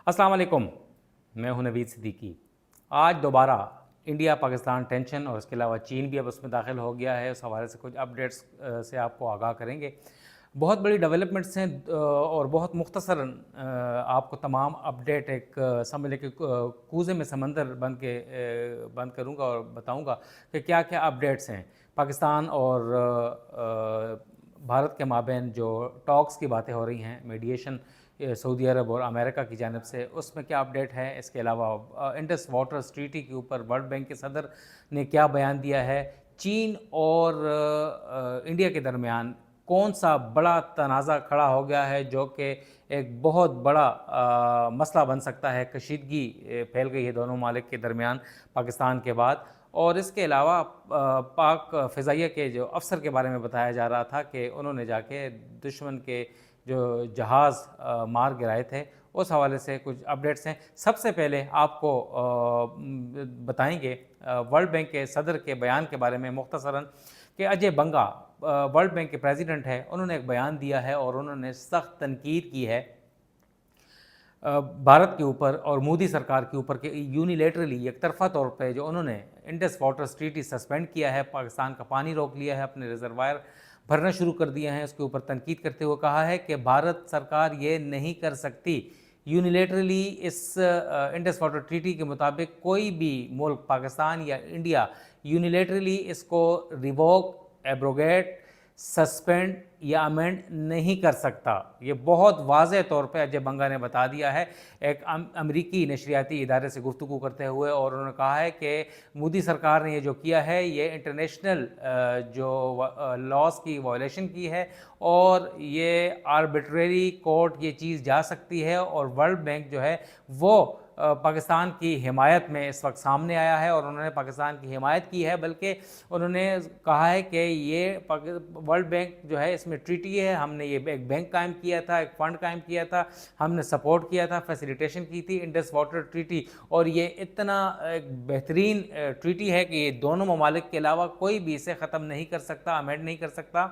अस्सलाम वालेकुम, मैं हूं नवीद सिद्दीकी। आज दोबारा इंडिया पाकिस्तान टेंशन और इसके अलावा चीन भी अब उसमें दाखिल हो गया है। उस हवाले से कुछ अपडेट्स से आपको आगाह करेंगे। बहुत बड़ी डेवलपमेंट्स हैं और बहुत मुख्तसरन आपको तमाम अपडेट एक समझ लें कि कूज़े में समंदर बंद करूँगा और बताऊँगा कि क्या क्या अपडेट्स हैं। पाकिस्तान और भारत के माबैन जो टॉक्स की बातें हो रही हैं, मीडिएशन सऊदी अरब और अमेरिका की जानिब से, उसमें क्या अपडेट है। इसके अलावा इंडस वाटर्स ट्रीटी के ऊपर वर्ल्ड बैंक के सदर ने क्या बयान दिया है। चीन और इंडिया के दरमियान कौन सा बड़ा तनाज़ा खड़ा हो गया है जो कि एक बहुत बड़ा मसला बन सकता है। कशीदगी फैल गई है दोनों मालिक के दरमियान पाकिस्तान के बाद। और इसके अलावा पाक फ़िज़ाइया के जो अफसर के बारे में बताया जा रहा था कि उन्होंने जाके दुश्मन के जो जहाज़ मार गिराए थे, उस हवाले से कुछ अपडेट्स हैं। सबसे पहले आपको बताएंगे वर्ल्ड बैंक के सदर के बयान के बारे में मुख्तसरन कि अजय बंगा वर्ल्ड बैंक के प्रेसिडेंट है, उन्होंने एक बयान दिया है और उन्होंने सख्त तनकीद की है भारत के ऊपर और मोदी सरकार के ऊपर कि यूनिलेटरली एक तरफा तौर पे जो उन्होंने इंडस वाटर्स ट्रीटी सस्पेंड किया है, पाकिस्तान का पानी रोक लिया है, अपने रिजर्वायर भरना शुरू कर दिया है। उसके ऊपर तनकीद करते हुए कहा है कि भारत सरकार ये नहीं कर सकती यूनिलेटरली इस इंडस वाटर ट्रीटी के मुताबिक कोई भी मुल्क पाकिस्तान या इंडिया यूनिलेटरली इसको रिवोक, एब्रोगेट, सस्पेंड या अमेंड नहीं कर सकता। ये बहुत वाज़ेह तौर पे अजय बंगा ने बता दिया है एक अमरीकी नशरियाती इदारे से गुफ्तगू करते हुए। और उन्होंने कहा है कि मोदी सरकार ने ये जो किया है ये इंटरनेशनल जो लॉज की वायलेशन की है और ये आर्बिट्रेरी कोर्ट ये चीज़ जा सकती है। और वर्ल्ड बैंक जो है वो पाकिस्तान की हिमायत में इस वक्त सामने आया है और उन्होंने पाकिस्तान की हिमायत की है, बल्कि उन्होंने कहा है कि ये वर्ल्ड बैंक जो है इसमें ट्रीटी है, हमने ये एक बैंक कायम किया था, एक फ़ंड कायम किया था, हमने सपोर्ट किया था, फैसिलिटेशन की थी इंडस वाटर ट्रीटी। और ये इतना एक बेहतरीन ट्रीटी है कि ये दोनों ममालिक के अलावा कोई भी इसे ख़त्म नहीं कर सकता, अमेंड नहीं कर सकता।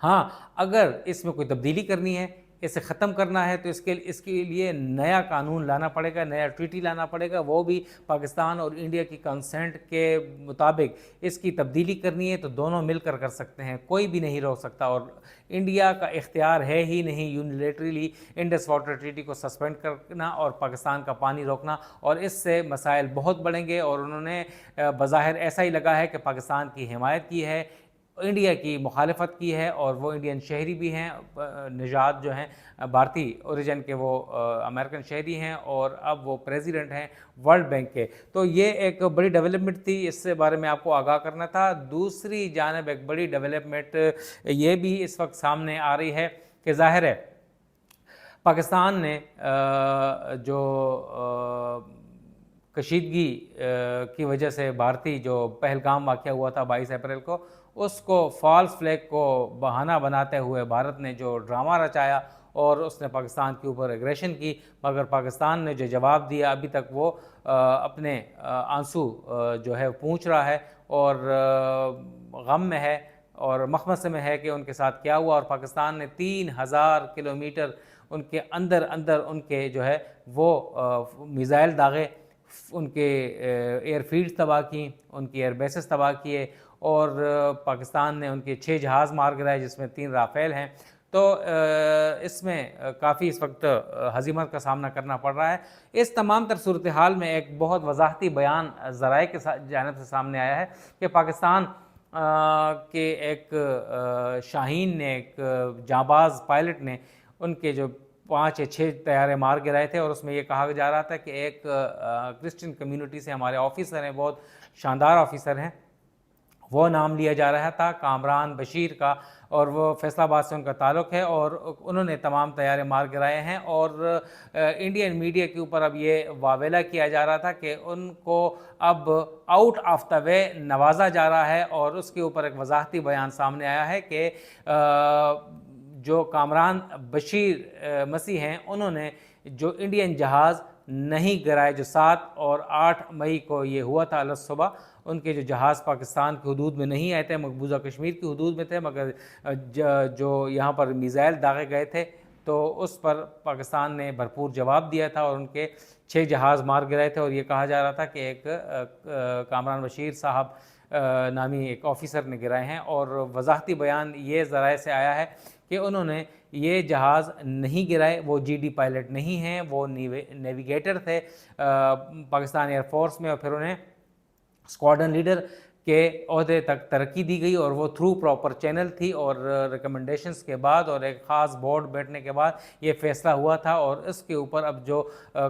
हाँ, अगर इसमें कोई तब्दीली करनी है, इसे ख़त्म करना है, तो इसके लिए नया कानून लाना पड़ेगा, नया ट्रीटी लाना पड़ेगा, वो भी पाकिस्तान और इंडिया की कंसेंट के मुताबिक। इसकी तब्दीली करनी है तो दोनों मिलकर कर सकते हैं, कोई भी नहीं रोक सकता। और इंडिया का इख्तियार है ही नहीं यूनिलेटरली इंडस वाटर ट्रीटी को सस्पेंड करना और पाकिस्तान का पानी रोकना, और इससे मसाइल बहुत बढ़ेंगे। और उन्होंने बज़ाहिर ऐसा ही लगा है कि पाकिस्तान की हिमायत की है, इंडिया की मुखालफत की है, और वो इंडियन शहरी भी हैं। निजात जो हैं भारतीय ओरिजिन के, वो अमेरिकन शहरी हैं और अब वो प्रेसिडेंट हैं वर्ल्ड बैंक के। तो ये एक बड़ी डेवलपमेंट थी, इससे बारे में आपको आगाह करना था। दूसरी जानब एक बड़ी डेवलपमेंट ये भी इस वक्त सामने आ रही है कि ज़ाहिर है पाकिस्तान ने जो कशीदगी की वजह से भारतीय जो पहलगाम वाक़या हुआ था 22 अप्रैल को, उसको फॉल्स फ्लैग को बहाना बनाते हुए भारत ने जो ड्रामा रचाया और उसने पाकिस्तान के ऊपर एग्रेशन की, मगर पाकिस्तान ने जो जवाब दिया अभी तक वो अपने आंसू जो है पूंछ रहा है और गम में है और मखमसे में है कि उनके साथ क्या हुआ। और पाकिस्तान ने 3000 किलोमीटर उनके अंदर अंदर उनके जो है वो मिज़ाइल दागे, उनके एयरफील्ड तबाह की, उनकी एयर बेसेस तबाह किए, और पाकिस्तान ने उनके 6 जहाज़ मार गिराए जिसमें 3 राफ़ेल हैं। तो इसमें काफ़ी इस वक्त हज़ीमत का सामना करना पड़ रहा है। इस तमाम तर सूरत हाल में एक बहुत वजाहती बयान ज़राए के जानिब से सामने आया है कि पाकिस्तान के एक शाहीन ने, एक जांबाज पायलट ने उनके जो 5 या 6 तैयारे मार गिराए थे। और उसमें ये कहा जा रहा था कि एक क्रिश्चियन कम्युनिटी से हमारे ऑफिसर हैं, बहुत शानदार ऑफिसर हैं, वो नाम लिया जा रहा था कामरान बशीर का, और वो फैसलाबाद से उनका ताल्लुक़ है, और उन्होंने तमाम तैयारे मार गिराए हैं। और इंडियन मीडिया के ऊपर अब ये वावेला किया जा रहा था कि उनको अब आउट ऑफ द वे नवाजा जा रहा है। और उसके ऊपर एक वजाहती बयान सामने आया है कि जो कामरान बशीर मसीह हैं, उन्होंने जो इंडियन जहाज़ नहीं गिराए, जो 7 और 8 मई को ये हुआ था अलग सुबह, उनके जो जहाज़ पाकिस्तान की हदूद में नहीं आए थे, मकबूजा कश्मीर की हदूद में थे, मगर जो यहाँ पर मिज़ाइल दागे गए थे تو اس پر پاکستان نے بھرپور جواب دیا تھا اور ان کے 6 جہاز مار گرائے تھے، اور یہ کہا جا رہا تھا کہ ایک کامران بشیر صاحب نامی ایک آفیسر نے گرائے ہیں، اور وضاحتی بیان یہ ذرائع سے آیا ہے کہ انہوں نے یہ جہاز نہیں گرائے، وہ جی ڈی پائلٹ نہیں ہیں، وہ نیویگیٹر تھے پاکستان ایئر فورس میں، اور پھر انہیں اسکواڈرن لیڈر کے عہدے تک ترقی دی گئی، اور وہ تھرو پراپر چینل تھی، اور ریکمنڈیشنز کے بعد اور ایک خاص بورڈ بیٹھنے کے بعد یہ فیصلہ ہوا تھا۔ اور اس کے اوپر اب جو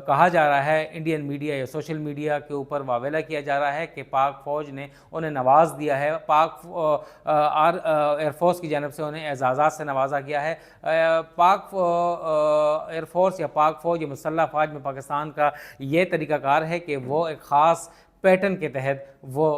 کہا جا رہا ہے انڈین میڈیا یا سوشل میڈیا کے اوپر واویلا کیا جا رہا ہے کہ پاک فوج نے انہیں نواز دیا ہے، پاک ایئر فورس کی جانب سے انہیں اعزازات سے نوازا گیا ہے۔ پاک ایئر فورس یا پاک فوج یا مسلح افواج میں پاکستان کا یہ طریقہ کار ہے کہ وہ ایک خاص پیٹرن کے تحت وہ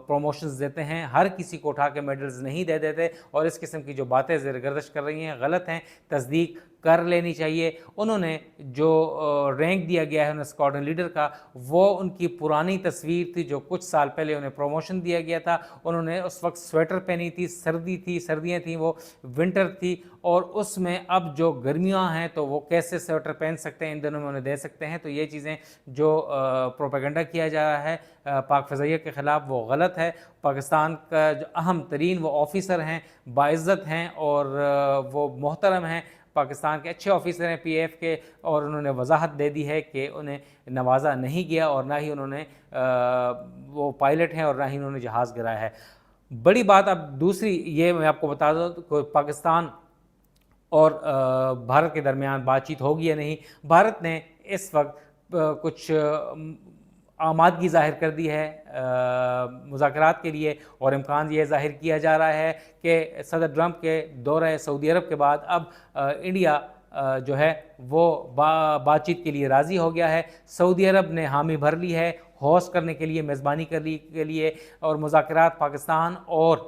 پروموشنز دیتے ہیں، ہر کسی کو اٹھا کے میڈلز نہیں دے دیتے، اور اس قسم کی جو باتیں زیر گردش کر رہی ہیں غلط ہیں، تصدیق کر لینی چاہیے۔ انہوں نے جو رینک دیا گیا ہے انہیں اسکواڈرن لیڈر کا، وہ ان کی پرانی تصویر تھی جو کچھ سال پہلے انہیں پروموشن دیا گیا تھا۔ انہوں نے اس وقت سویٹر پہنی تھی، سردیاں تھیں، وہ ونٹر تھی، اور اس میں اب جو گرمیاں ہیں تو وہ کیسے سویٹر پہن سکتے ہیں، ان دنوں میں انہیں دے سکتے ہیں۔ تو یہ چیزیں جو پروپیگنڈا کیا جا رہا ہے پاک فضائیہ کے خلاف وہ غلط ہے۔ پاکستان کا جو اہم ترین وہ آفیسر ہیں، باعزت ہیں اور وہ محترم ہیں، پاکستان کے اچھے آفیسر ہیں پی ایف کے، اور انہوں نے وضاحت دے دی ہے کہ انہیں نوازا نہیں گیا، اور نہ ہی انہوں نے وہ پائلٹ ہیں اور نہ ہی انہوں نے جہاز گرایا ہے۔ بڑی بات اب دوسری یہ میں آپ کو بتا دوں کہ پاکستان اور بھارت کے درمیان بات چیت ہوگی یا نہیں۔ بھارت نے اس وقت کچھ آمادگی ظاہر کر دی ہے مذاکرات کے لیے، اور امکان یہ ظاہر کیا جا رہا ہے کہ صدر ٹرمپ کے دورہ سعودی عرب کے بعد اب انڈیا جو ہے وہ بات چیت کے لیے راضی ہو گیا ہے۔ سعودی عرب نے حامی بھر لی ہے ہوسٹ کرنے کے لیے، میزبانی کے لیے، اور مذاکرات پاکستان اور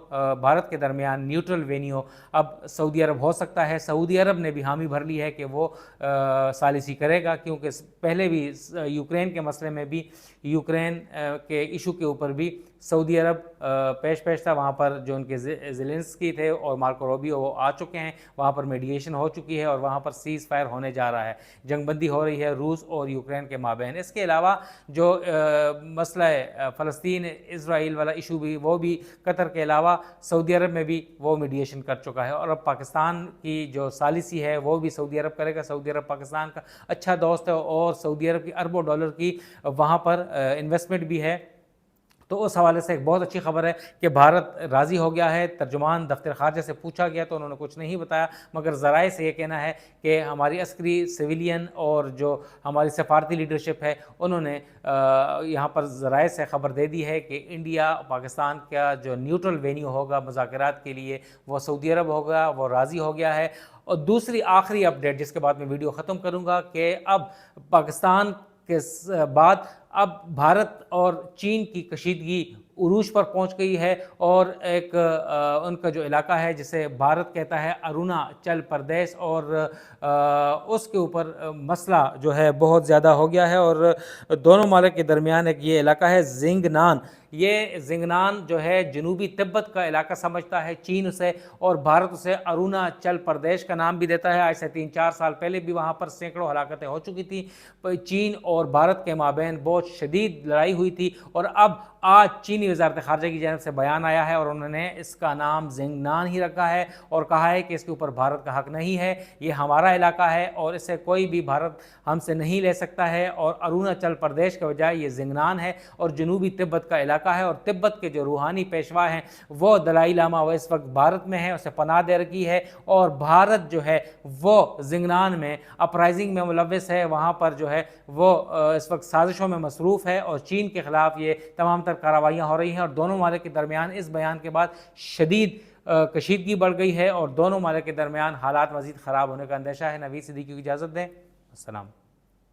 بھارت کے درمیان نیوٹرل وینیو اب سعودی عرب ہو سکتا ہے۔ سعودی عرب نے بھی حامی بھر لی ہے کہ وہ ثالثی کرے گا، کیونکہ پہلے بھی یوکرین کے مسئلے میں بھی، یوکرین کے ایشو کے اوپر بھی سعودی عرب پیش تھا، وہاں پر جو ان کے زیلنسکی تھے اور مارکو روبیو وہ آ چکے ہیں، وہاں پر میڈیشن ہو چکی ہے اور وہاں پر سیز فائر ہونے جا رہا ہے، جنگ بندی ہو رہی ہے روس اور یوکرین کے مابین۔ اس کے علاوہ جو مسئلہ فلسطین اسرائیل والا ایشو بھی، وہ بھی قطر کے علاوہ سعودی عرب میں بھی وہ میڈیشن کر چکا ہے، اور اب پاکستان کی جو ثالثی ہے وہ بھی سعودی عرب کرے گا۔ سعودی عرب پاکستان کا اچھا دوست ہے، اور سعودی عرب کی اربوں ڈالر کی وہاں پر انویسٹمنٹ بھی ہے، تو اس حوالے سے ایک بہت اچھی خبر ہے کہ بھارت راضی ہو گیا ہے۔ ترجمان دفتر خارجہ سے پوچھا گیا تو انہوں نے کچھ نہیں بتایا، مگر ذرائع سے یہ کہنا ہے کہ ہماری عسکری سویلین اور جو ہماری سفارتی لیڈرشپ ہے انہوں نے یہاں پر ذرائع سے خبر دے دی ہے کہ انڈیا پاکستان کا جو نیوٹرل وینیو ہوگا مذاکرات کے لیے وہ سعودی عرب ہوگا، وہ راضی ہو گیا ہے۔ اور دوسری آخری اپڈیٹ جس کے بعد میں ویڈیو ختم کروں گا کہ اب پاکستان کے بعد اب بھارت اور چین کی کشیدگی عروج پر پہنچ گئی ہے، اور ایک ان کا جو علاقہ ہے جسے بھارت کہتا ہے اروناچل پردیش، اور اس کے اوپر مسئلہ جو ہے بہت زیادہ ہو گیا ہے، اور دونوں ممالک کے درمیان ایک یہ علاقہ ہے زنگنان۔ یہ زنگنان جو ہے جنوبی تبت کا علاقہ سمجھتا ہے چین اسے، اور بھارت اسے اروناچل پردیش کا نام بھی دیتا ہے۔ آج سے 3-4 سال پہلے بھی وہاں پر سینکڑوں ہلاکتیں ہو چکی تھیں، چین اور بھارت کے مابین بہت شدید لڑائی ہوئی تھی، اور اب آج چینی وزارت خارجہ کی جانب سے بیان آیا ہے اور انہوں نے اس کا نام زنگنان ہی رکھا ہے، اور کہا ہے کہ اس کے اوپر بھارت کا حق نہیں ہے، یہ ہمارا علاقہ ہے اور اسے کوئی بھی بھارت ہم سے نہیں لے سکتا ہے، اور اروناچل پردیش کے بجائے یہ زنگنان ہے اور جنوبی تبت کا علاقہ ہے، اور تبت کے جو روحانی پیشوا ہیں وہ دلائی لاما وہ اس وقت بھارت میں ہے، اسے پناہ دے رکھی ہے، اور بھارت جو ہے وہ زنگنان میں اپرائزنگ میں ملوث ہے، وہاں پر جو ہے وہ اس وقت سازشوں میں مصروف ہے، اور چین کے خلاف یہ تمام تر کارروائیاں ہو رہی ہیں، اور دونوں ممالک کے درمیان اس بیان کے بعد شدید کشیدگی بڑھ گئی ہے، اور دونوں ممالک کے درمیان حالات مزید خراب ہونے کا اندیشہ ہے۔ نوید صدیقی کو اجازت دیں، السلام۔